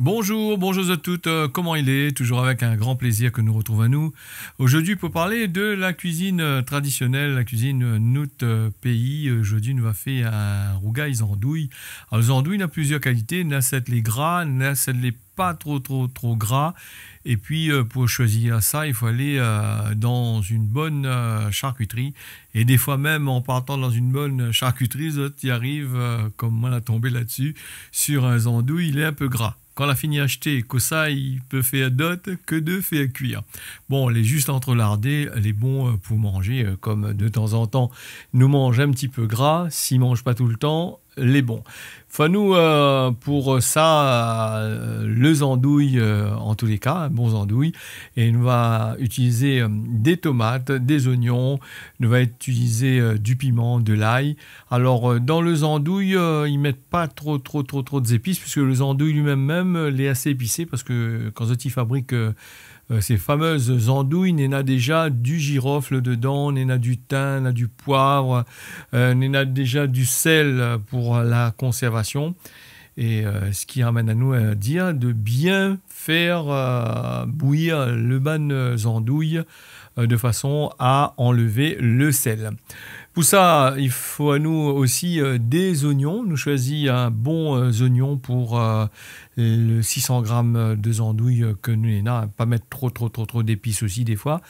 Bonjour, bonjour à toutes, comment il est? Toujours avec un grand plaisir que nous retrouvons à nous. Aujourd'hui, pour parler de la cuisine traditionnelle, la cuisine notre pays, aujourd'hui, nous va faire un rougail andouille. Alors, les andouilles, il y a plusieurs qualités, il y a celles les gras, il y a celles les pas trop gras. Et puis, pour choisir ça, il faut aller dans une bonne charcuterie. Et des fois même, en partant dans une bonne charcuterie, tu arrives, comme moi, à tomber là-dessus, sur un andouille, il est un peu gras. Quand on a fini d'acheter, que ça, il peut faire d'autres que de faire cuire. Bon, les juste entrelardés, les bons pour manger, comme de temps en temps, nous mange un petit peu gras, s'ils ne mangent pas tout le temps, les bons. Enfin, nous, pour ça, les andouilles, en tous les cas, bons andouilles, et nous va utiliser des tomates, des oignons, nous va utiliser du piment, de l'ail. Alors, dans les andouilles, ils mettent pas trop d'épices, puisque les andouilles lui-même les assez épicé, parce que quand ils fabriquent ces fameuses andouilles, il y en a déjà du girofle dedans, il y en a du thym, il y en a du poivre, il y en a déjà du sel pour la conservation. Et ce qui ramène à nous à dire de bien faire bouillir le ban andouille de façon à enlever le sel. Pour ça, il faut à nous aussi des oignons. Nous choisissons un bon oignon pour le 600 grammes de andouille que nous n'avons pas mettre trop d'épices aussi des fois,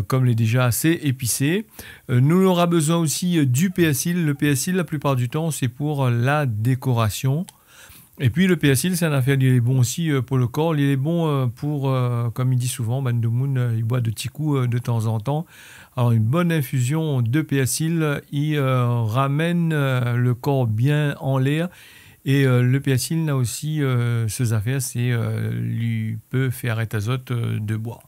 comme il est déjà assez épicé. Nous aurons besoin aussi du persil. Le persil, la plupart du temps, c'est pour la décoration. Et puis le persil, c'est un affaire, il est bon aussi pour le corps, il est bon pour, comme il dit souvent, Ban de il boit de petits coups de temps en temps. Alors une bonne infusion de persil, il ramène le corps bien en l'air. Et le persil n'a aussi ces affaires, c'est lui peut faire arrêter azote de boire.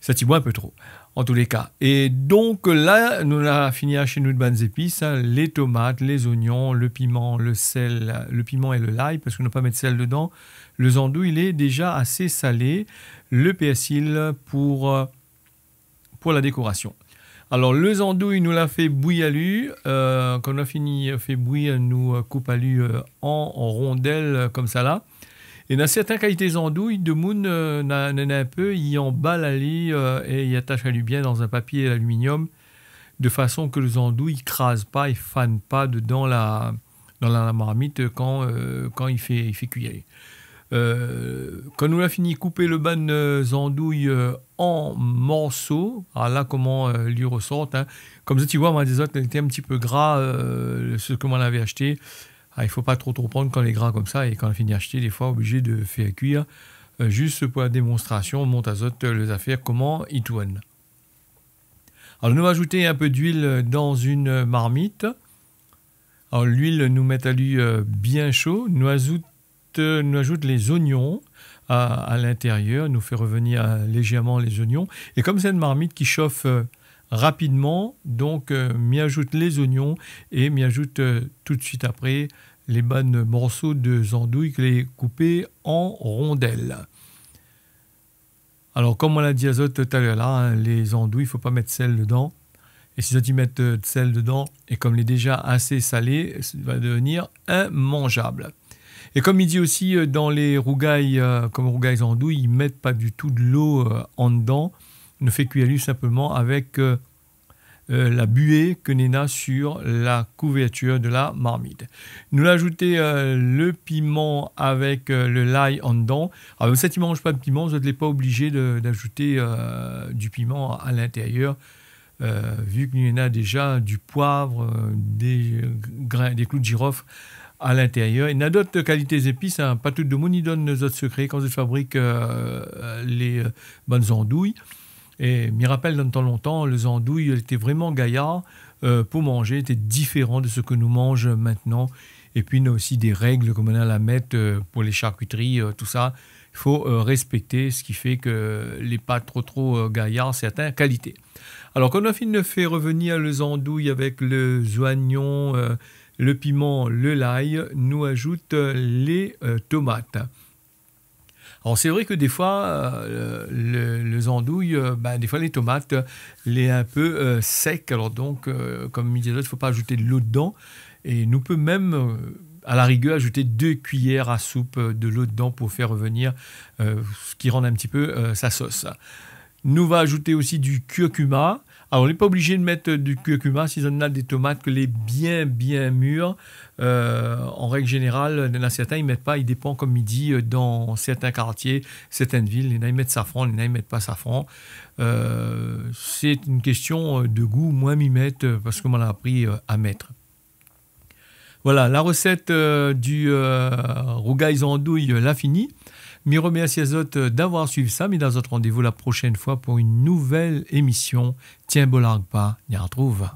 Ça t'y boit un peu trop, en tous les cas. Et donc là, nous avons fini chez nous de bonnes épices, hein, les tomates, les oignons, le piment, le sel, le piment et le l'ail, parce qu'on n'a pas mettre sel dedans. Le andouille, il est déjà assez salé. Le persil pour la décoration. Alors, le andouille, nous l'a fait bouillir à l'hu. Quand on a fini fait bouillir, nous coupe à l'hu en rondelles comme ça là. Et dans certaines qualités andouilles, de Moon en a un peu, il emballe à l'huile et il attache à lui bien dans un papier d'aluminium de façon que les andouilles ne crasent pas et ne fanent pas dans la marmite quand il fait cuire. Quand nous avons fini de couper le ban andouille en morceaux, alors là comment lui ressort, hein. Comme ça tu vois, moi des autres étaient un petit peu gras, ce que moi avait acheté. Il ne faut pas trop prendre quand les gras comme ça, et quand on finit d'acheter, des fois obligé de faire cuire, juste pour la démonstration, on monte azote les affaires, comment ils tournent. Alors nous allons ajouter un peu d'huile dans une marmite. Alors l'huile nous met à lui bien chaud, nous ajoute les oignons à l'intérieur, nous fait revenir légèrement les oignons. Et comme c'est une marmite qui chauffe rapidement, donc m'y ajoute les oignons et m'y ajoute tout de suite après les bons morceaux de andouille que les coupés en rondelles. Alors comme on l'a dit tout à l'heure là, hein, les andouilles, il ne faut pas mettre sel dedans. Et si tu mets de sel dedans, et comme il est déjà assez salé, ça va devenir immangeable. Et comme il dit aussi dans les rougailles, comme rougailles andouilles, ils ne mettent pas du tout de l'eau en dedans. Ne fait cuire lui simplement avec la buée que Nena sur la couverture de la marmite. Nous ajoutons le piment avec le l'ail en dedans. Alors, si tu ne manges pas de piment, vous n'êtes pas obligé d'ajouter du piment à l'intérieur, vu qu'il y en a déjà du poivre, des clous de girofle à l'intérieur. Il y a d'autres qualités épices, hein. Pas tout le monde y donne nos autres secrets quand ils fabriquent les bonnes andouilles. Et m'y rappelle dans le temps longtemps, les andouilles étaient vraiment gaillards pour manger, étaient différents de ce que nous mangeons maintenant. Et puis il y a aussi des règles comme on a à la mettre pour les charcuteries, tout ça. Il faut respecter, ce qui fait que les pas trop gaillards, certaines qualités. Alors quand on a fini de faire revenir les andouilles avec les oignons, le piment, le l'ail, nous ajoute les tomates. Alors c'est vrai que des fois, les andouilles, des fois les tomates, les un peu secs. Alors donc, comme il disait, il ne faut pas ajouter de l'eau dedans. Et nous peut même à la rigueur, ajouter 2 cuillères à soupe de l'eau dedans pour faire revenir ce qui rend un petit peu sa sauce. Nous va ajouter aussi du curcuma. Alors, on n'est pas obligé de mettre du curcuma si on a des tomates que les bien mûres. En règle générale, il y en a certains, ils ne mettent pas, ils dépendent comme il dit, dans certains quartiers, certaines villes, il y en a, ils mettent safran, il y en a, ils ne mettent pas safran. C'est une question de goût, moi m'y mettre parce qu'on m'en a appris à mettre. Voilà, la recette du rougail andouille l'a fini. Je remercie les autres d'avoir suivi ça, mais dans notre rendez-vous la prochaine fois pour une nouvelle émission. Tiens, bolargue pas, y retrouve.